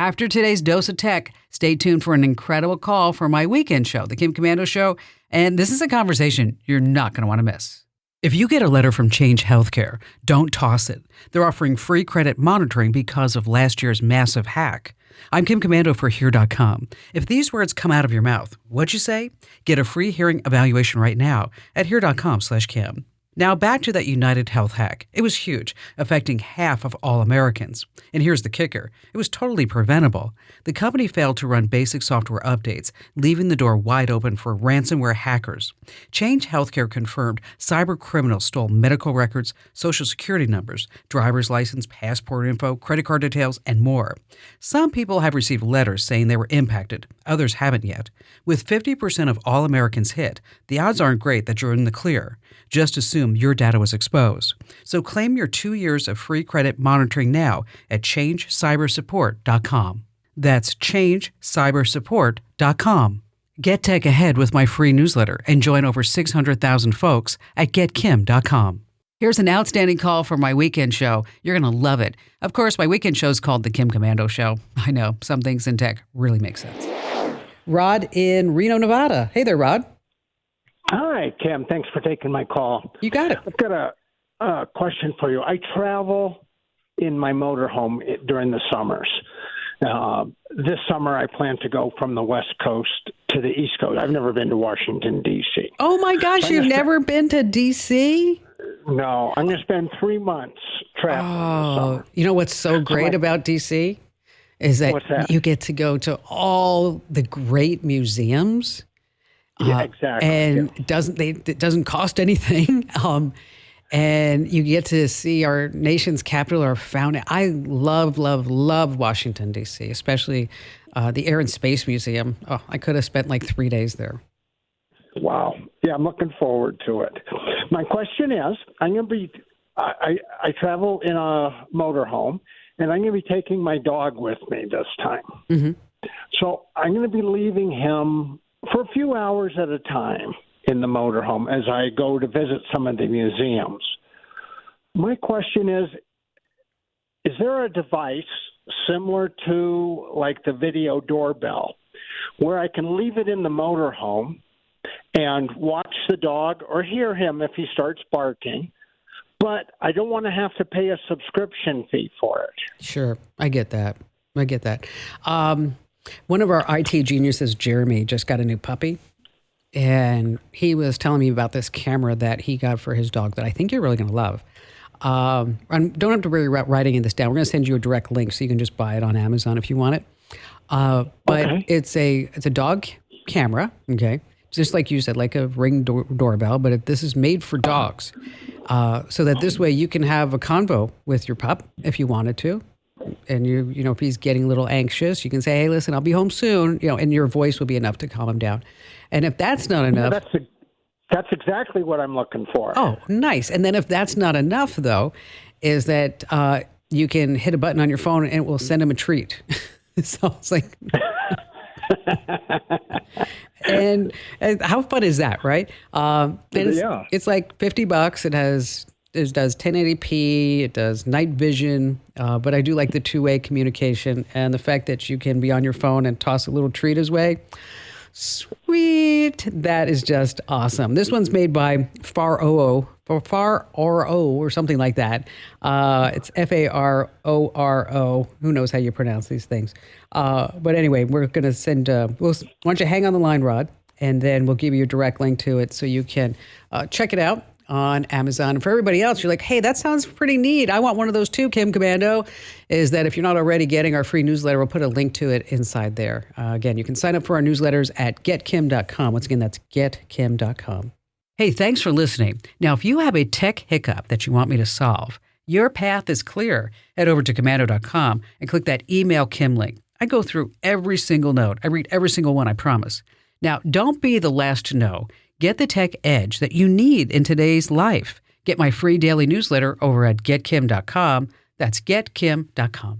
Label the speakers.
Speaker 1: After today's dose of tech, stay tuned for an incredible call for my weekend show, The Kim Komando Show. And this is a conversation you're not going to want to miss. If you get a letter from Change Healthcare, don't toss it. They're offering free credit monitoring because of last year's massive hack. I'm Kim Komando for Here.com. If these words come out of your mouth, what'd you say? Get a free hearing evaluation right now at Here.com/Kim. Now back to that United Health hack. It was huge, affecting half of all Americans. And here's the kicker. It was totally preventable. The company failed to run basic software updates, leaving the door wide open for ransomware hackers. Change Healthcare confirmed cyber criminals stole medical records, social security numbers, driver's license, passport info, credit card details, and more. Some people have received letters saying they were impacted. Others haven't yet. With 50% of all Americans hit, the odds aren't great that you're in the clear. Just assume your data was exposed. So claim your 2 years of free credit monitoring now at changecybersupport.com. That's changecybersupport.com. Get tech ahead with my free newsletter and join over 600,000 folks at getkim.com. Here's an outstanding call for my weekend show. You're going to love it. Of course, my weekend show is called The Kim Komando Show. I know, some things in tech really make sense. Rod in Reno, Nevada. Hey there, Rod.
Speaker 2: Hi, Kim. Thanks for taking my call.
Speaker 1: You got it.
Speaker 2: I've got a question for you. I travel in my motorhome during the summers. This summer, I plan to go from the West Coast to the East Coast. I've never been to Washington, D.C.
Speaker 1: Oh, my gosh. You've never been to D.C.?
Speaker 2: No. I'm going to spend 3 months traveling this summer.
Speaker 1: You know what's so great about D.C.? Is that,
Speaker 2: What's that?
Speaker 1: you get to go to all the great museums.
Speaker 2: Yeah, exactly.
Speaker 1: And it doesn't cost anything. And you get to see our nation's capital, our founding. I love Washington, D.C., especially the Air and Space Museum. Oh, I could have spent like 3 days there.
Speaker 2: Wow. Yeah, I'm looking forward to it. My question is, I travel in a motorhome, and I'm going to be taking my dog with me this time.
Speaker 1: Mm-hmm.
Speaker 2: So I'm going to be leaving him for a few hours at a time in the motorhome as I go to visit some of the museums. My question is there a device similar to like the video doorbell where I can leave it in the motorhome and watch the dog or hear him if he starts barking, but I don't want to have to pay a subscription fee for it?
Speaker 1: Sure. I get that. One of our IT geniuses, Jeremy, just got a new puppy. And he was telling me about this camera that he got for his dog that I think you're really going to love. Don't have to worry about writing this down. We're going to send you a direct link so you can just buy it on Amazon if you want it. But
Speaker 2: Okay.
Speaker 1: it's a dog camera, okay? Just like you said, like a Ring doorbell, but this is made for dogs. So that this way you can have a convo with your pup if you wanted to. And you know, if he's getting a little anxious, you can say, "Hey, listen, I'll be home soon," and your voice will be enough to calm him down. And if that's not enough,
Speaker 2: that's exactly what I'm looking for.
Speaker 1: Oh, nice. And then if that's not enough, though, is that you can hit a button on your phone and it will send him a treat. So it's like, and how fun is that, right? It's like $50. It does 1080p, it does night vision, but I do like the two-way communication and the fact that you can be on your phone and toss a little treat his way. Sweet. That is just awesome. This one's made by Faro or something like that. It's Faro. Who knows how you pronounce these things? But anyway, we're going to send, why don't you hang on the line, Rod, and then we'll give you a direct link to it so you can check it out on Amazon. And for everybody else, you're like, hey, that sounds pretty neat. I want one of those too, Kim Komando. Is that if you're not already getting our free newsletter, we'll put a link to it inside there. Again, you can sign up for our newsletters at getkim.com. Once again, that's getkim.com. Hey, thanks for listening. Now, if you have a tech hiccup that you want me to solve, your path is clear. Head over to komando.com and click that email Kim link. I go through every single note. I read every single one, I promise. Now, don't be the last to know. Get the tech edge that you need in today's life. Get my free daily newsletter over at getkim.com. That's getkim.com.